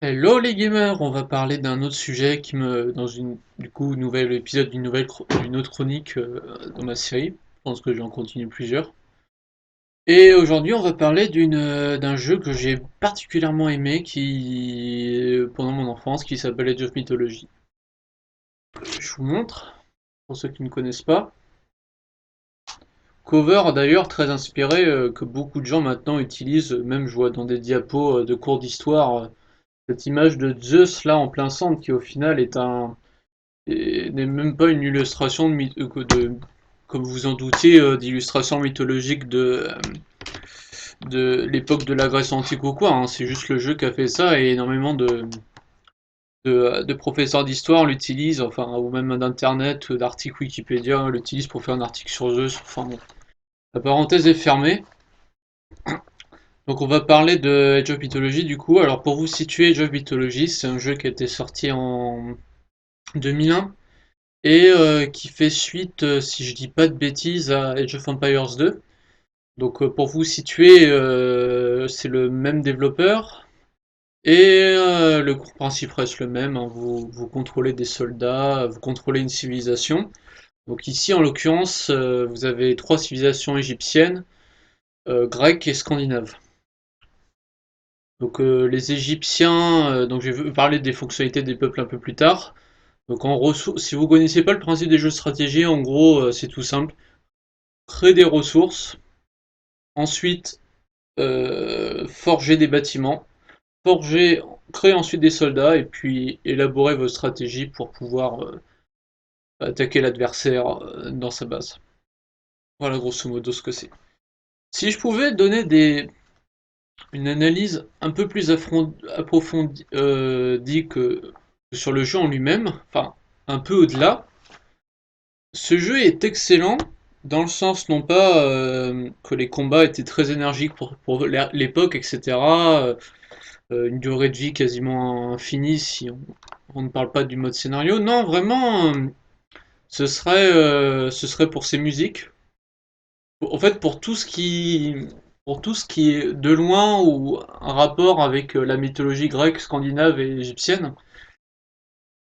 Hello les gamers, on va parler d'un autre sujet dans nouvel épisode d'une autre chronique dans ma série. Je pense que j'en continue plusieurs. Et aujourd'hui, on va parler d'un jeu que j'ai particulièrement aimé pendant mon enfance, qui s'appelle Age of Mythology. Je vous montre, pour ceux qui ne connaissent pas. Cover d'ailleurs très inspiré que beaucoup de gens maintenant utilisent, même je vois dans des diapos de cours d'histoire, cette image de Zeus là en plein centre qui au final n'est même pas une illustration comme vous en doutiez, d'illustration mythologique de l'époque de la Grèce antique ou quoi, hein. C'est juste le jeu qui a fait ça et énormément de professeurs d'histoire l'utilisent, enfin, ou même d'internet, d'articles Wikipédia l'utilisent pour faire un article sur Zeus. Enfin bon, la parenthèse est fermée. Donc on va parler de Age of Mythology du coup. Alors pour vous situer, Age of Mythology, c'est un jeu qui a été sorti en 2001 et qui fait suite, si je dis pas de bêtises, à Age of Empires 2. Donc pour vous situer, c'est le même développeur et le cours principe reste le même, hein. Vous contrôlez des soldats, vous contrôlez une civilisation. Donc ici en l'occurrence, vous avez trois civilisations égyptiennes, grecques et scandinaves. Donc les Égyptiens, donc je vais vous parler des fonctionnalités des peuples un peu plus tard. Donc en ressources, si vous connaissez pas le principe des jeux de stratégie, en gros c'est tout simple. Créer des ressources, ensuite forger des bâtiments, forger, créer ensuite des soldats et puis élaborer vos stratégies pour pouvoir attaquer l'adversaire dans sa base. Voilà grosso modo ce que c'est. Si je pouvais donner une analyse un peu plus approfondie que sur le jeu en lui-même, enfin un peu au-delà, ce jeu est excellent dans le sens non pas que les combats étaient très énergiques pour l'époque, etc. Une durée de vie quasiment infinie si on ne parle pas du mode scénario. Non, vraiment, ce serait pour ses musiques. En fait, pour tout ce qui est de loin ou un rapport avec la mythologie grecque, scandinave et égyptienne.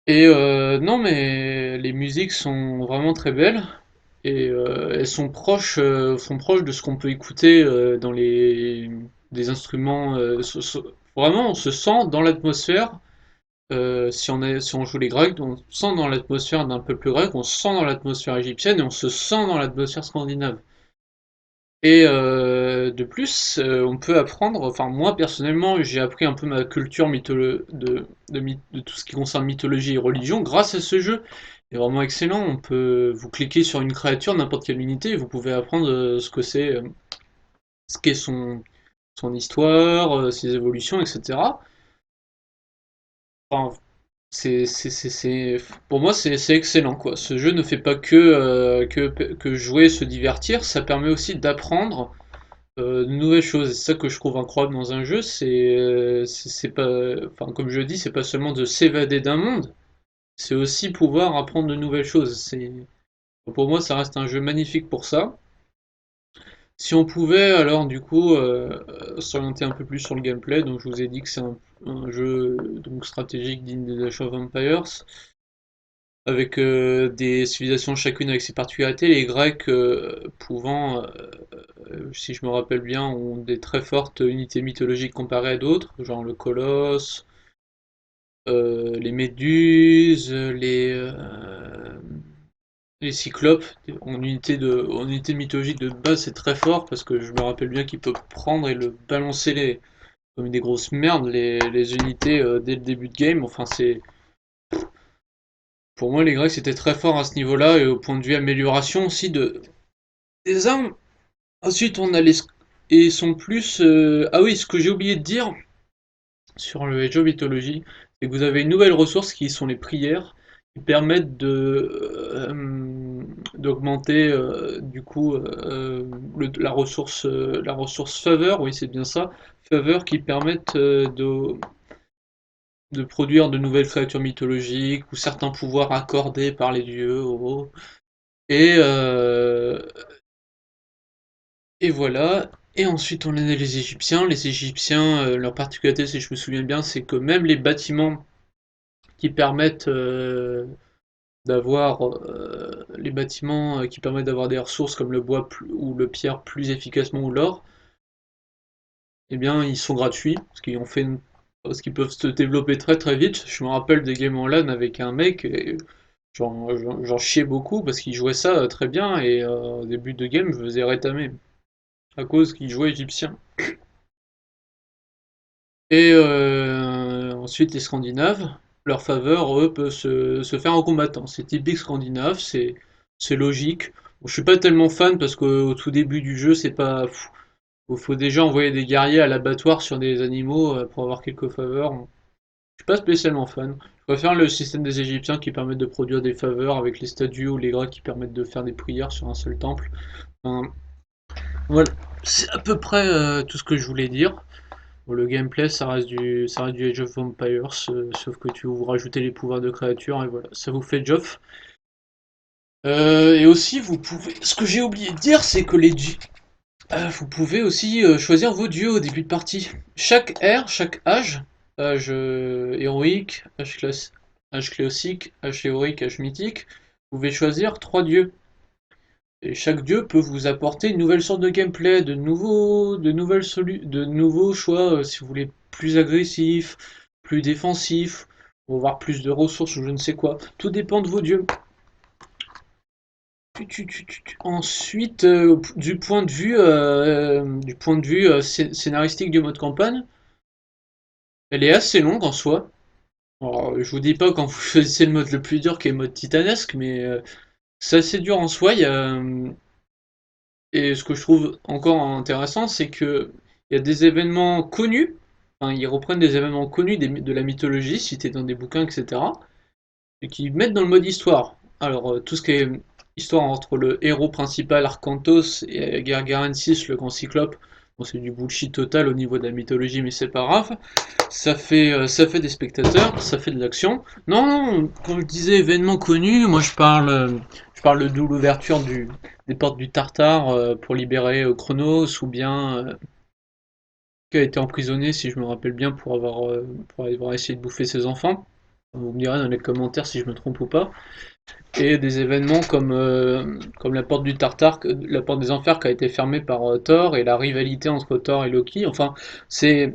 Et non, mais les musiques sont vraiment très belles et elles sont proches de ce qu'on peut écouter dans des instruments. Vraiment, on se sent dans l'atmosphère. Si on joue les Grecs, on se sent dans l'atmosphère d'un peuple grec, on se sent dans l'atmosphère égyptienne et on se sent dans l'atmosphère scandinave. Et de plus, on peut apprendre, enfin moi personnellement, j'ai appris un peu ma culture de tout ce qui concerne mythologie et religion grâce à ce jeu. Il est vraiment excellent, vous cliquez sur une créature, n'importe quelle unité, et vous pouvez apprendre ce qu'est son histoire, ses évolutions, etc. Enfin, pour moi, c'est excellent, quoi. Ce jeu ne fait pas que jouer, se divertir, ça permet aussi d'apprendre de nouvelles choses. C'est ça que je trouve incroyable dans un jeu, c'est pas, enfin, comme je le dis, c'est pas seulement de s'évader d'un monde, c'est aussi pouvoir apprendre de nouvelles choses. Pour moi, ça reste un jeu magnifique pour ça. Si on pouvait alors du coup s'orienter un peu plus sur le gameplay, donc je vous ai dit que c'est un jeu donc stratégique digne de Age of Empires, avec des civilisations chacune avec ses particularités. Les Grecs pouvant, si je me rappelle bien, ont des très fortes unités mythologiques comparées à d'autres, genre le Colosse, les Méduses, les Cyclopes. En unité mythologique de base, c'est très fort parce que je me rappelle bien qu'ils peuvent prendre et le balancer comme des grosses merdes les unités dès le début de game. Enfin, pour moi, les Grecs c'était très fort à ce niveau-là et au point de vue amélioration aussi des armes. Ensuite, on a les et sont plus. Ah oui, ce que j'ai oublié de dire sur le Age of Mythology, c'est que vous avez une nouvelle ressource qui sont les prières, qui permettent d'augmenter du coup la ressource faveur. Oui, c'est bien ça, faveur qui permettent de produire de nouvelles créatures mythologiques ou certains pouvoirs accordés par les dieux. Oh. Et, euh, et voilà. Et ensuite, on a les Égyptiens. Les Égyptiens, leur particularité, si je me souviens bien, c'est que même les bâtiments qui permettent d'avoir les bâtiments qui permettent d'avoir des ressources comme le bois ou le pierre plus efficacement ou l'or, eh bien, ils sont gratuits parce qu'ils peuvent se développer très très vite. Je me rappelle des Game Online avec un mec, et j'en chiais beaucoup parce qu'il jouait ça très bien et au début de game, je me faisais rétamer à cause qu'il jouait égyptien. Et ensuite, les Scandinaves, leur faveur, eux, peut se faire en combattant. C'est typique scandinave, c'est logique. Bon, je suis pas tellement fan parce qu'au tout début du jeu, c'est pas. Faut déjà envoyer des guerriers à l'abattoir sur des animaux pour avoir quelques faveurs. Je suis pas spécialement fan. Je préfère le système des Égyptiens qui permettent de produire des faveurs avec les statues ou les Grecs qui permettent de faire des prières sur un seul temple. Enfin, voilà, c'est à peu près tout ce que je voulais dire. Bon, le gameplay, ça reste du Age of Empires, sauf que vous rajoutez les pouvoirs de créatures et voilà, ça vous fait Joff. Et aussi, ce que j'ai oublié de dire, c'est que vous pouvez aussi choisir vos dieux au début de partie. Chaque ère, chaque âge héroïque, âge classique, âge héroïque, âge mythique, vous pouvez choisir 3 dieux. Et chaque dieu peut vous apporter une nouvelle sorte de gameplay, de nouveaux choix, si vous voulez plus agressif, plus défensif, ou avoir plus de ressources ou je ne sais quoi. Tout dépend de vos dieux. Ensuite, du point de vue scénaristique du mode campagne, elle est assez longue en soi. Alors, je vous dis pas quand vous choisissez le mode le plus dur qui est le mode titanesque, mais c'est assez dur en soi. Et ce que je trouve encore intéressant, c'est que il y a des événements connus, enfin, ils reprennent des événements connus de la mythologie, cités dans des bouquins, etc., et qui mettent dans le mode histoire. Alors, tout ce qui est histoire entre le héros principal, Arcantos, et Gargarensis, le grand cyclope, bon, c'est du bullshit total au niveau de la mythologie, mais c'est pas grave. Ça fait des spectateurs, ça fait de l'action. Non, non, quand je disais événement connu, moi je parle de l'ouverture des portes du Tartare pour libérer Chronos, ou bien qui a été emprisonné, si je me rappelle bien, pour avoir essayé de bouffer ses enfants. Vous me direz dans les commentaires si je me trompe ou pas. Et des événements comme la porte du Tartare, la porte des Enfers qui a été fermée par Thor, et la rivalité entre Thor et Loki. Enfin, c'est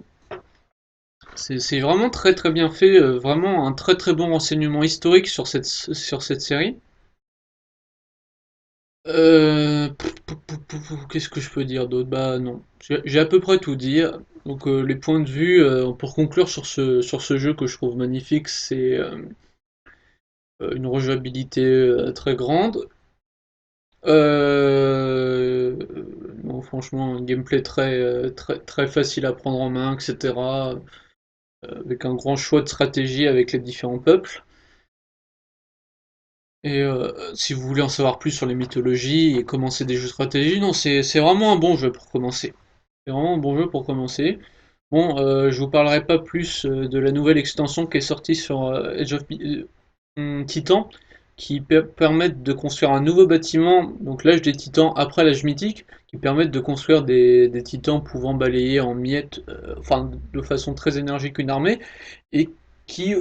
c'est vraiment très très bien fait, vraiment un très très bon renseignement historique sur cette série. Qu'est-ce que je peux dire d'autre? Bah non, j'ai à peu près tout dit. Donc les points de vue, pour conclure sur ce jeu que je trouve magnifique, c'est une rejouabilité très grande. Euh, non, franchement, un gameplay très facile à prendre en main, etc. Avec un grand choix de stratégie avec les différents peuples. Et si vous voulez en savoir plus sur les mythologies et commencer des jeux de stratégie, non, c'est vraiment un bon jeu pour commencer. C'est vraiment un bon jeu pour commencer. Bon, je vous parlerai pas plus de la nouvelle extension qui est sortie sur Titan, qui permettent de construire un nouveau bâtiment, donc l'âge des titans après l'âge mythique, qui permettent de construire des titans pouvant balayer en miettes, enfin de façon très énergique une armée, et qui,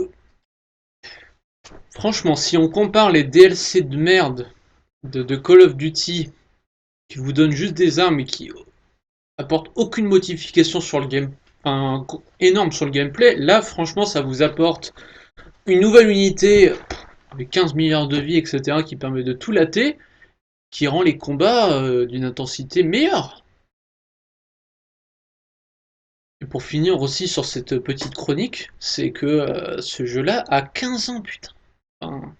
franchement, si on compare les DLC de merde de Call of Duty, qui vous donnent juste des armes et qui apportent aucune modification sur le game, enfin, énorme sur le gameplay, là franchement ça vous apporte une nouvelle unité avec 15 milliards de vie, etc., qui permet de tout latter, qui rend les combats d'une intensité meilleure. Et pour finir aussi sur cette petite chronique, c'est que ce jeu-là a 15 ans, putain. Enfin,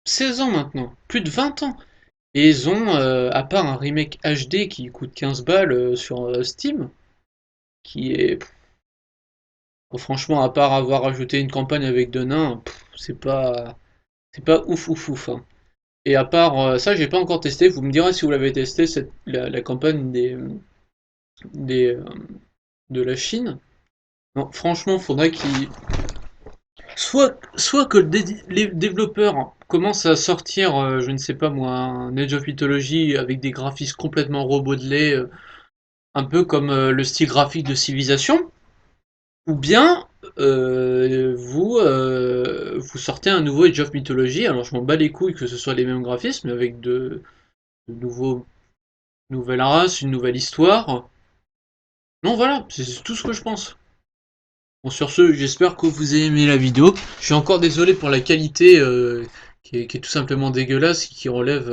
16 ans maintenant, plus de 20 ans. Et ils ont, à part un remake HD qui coûte 15 balles sur Steam, qui est, franchement, à part avoir ajouté une campagne avec deux nains, c'est pas ouf ouf ouf, hein. Et à part ça, j'ai pas encore testé. Vous me direz si vous l'avez testé, la campagne des, de la Chine. Non, franchement, faudrait qu'ils. Soit que les développeurs commencent à sortir, je ne sais pas moi, un Age of Mythology avec des graphismes complètement remodelés, un peu comme le style graphique de Civilization, ou bien vous sortez un nouveau Age of Mythology. Alors je m'en bats les couilles que ce soit les mêmes graphismes, mais avec de nouveaux, nouvelles races, une nouvelle histoire. Non, voilà, c'est tout ce que je pense. Bon, sur ce, j'espère que vous avez aimé la vidéo. Je suis encore désolé pour la qualité qui est tout simplement dégueulasse, qui relève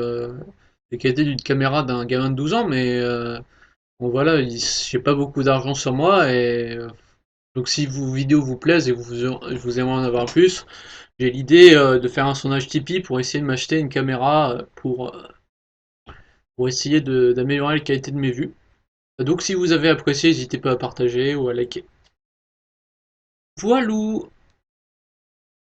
la qualité d'une caméra d'un gamin de 12 ans, mais bon voilà, j'ai pas beaucoup d'argent sur moi, et donc si vos vidéos vous plaisent et que je vous aimerais en avoir plus, j'ai l'idée de faire un sondage Tipeee pour essayer de m'acheter une caméra pour essayer d'améliorer la qualité de mes vues. Donc si vous avez apprécié, n'hésitez pas à partager ou à liker. Voilou!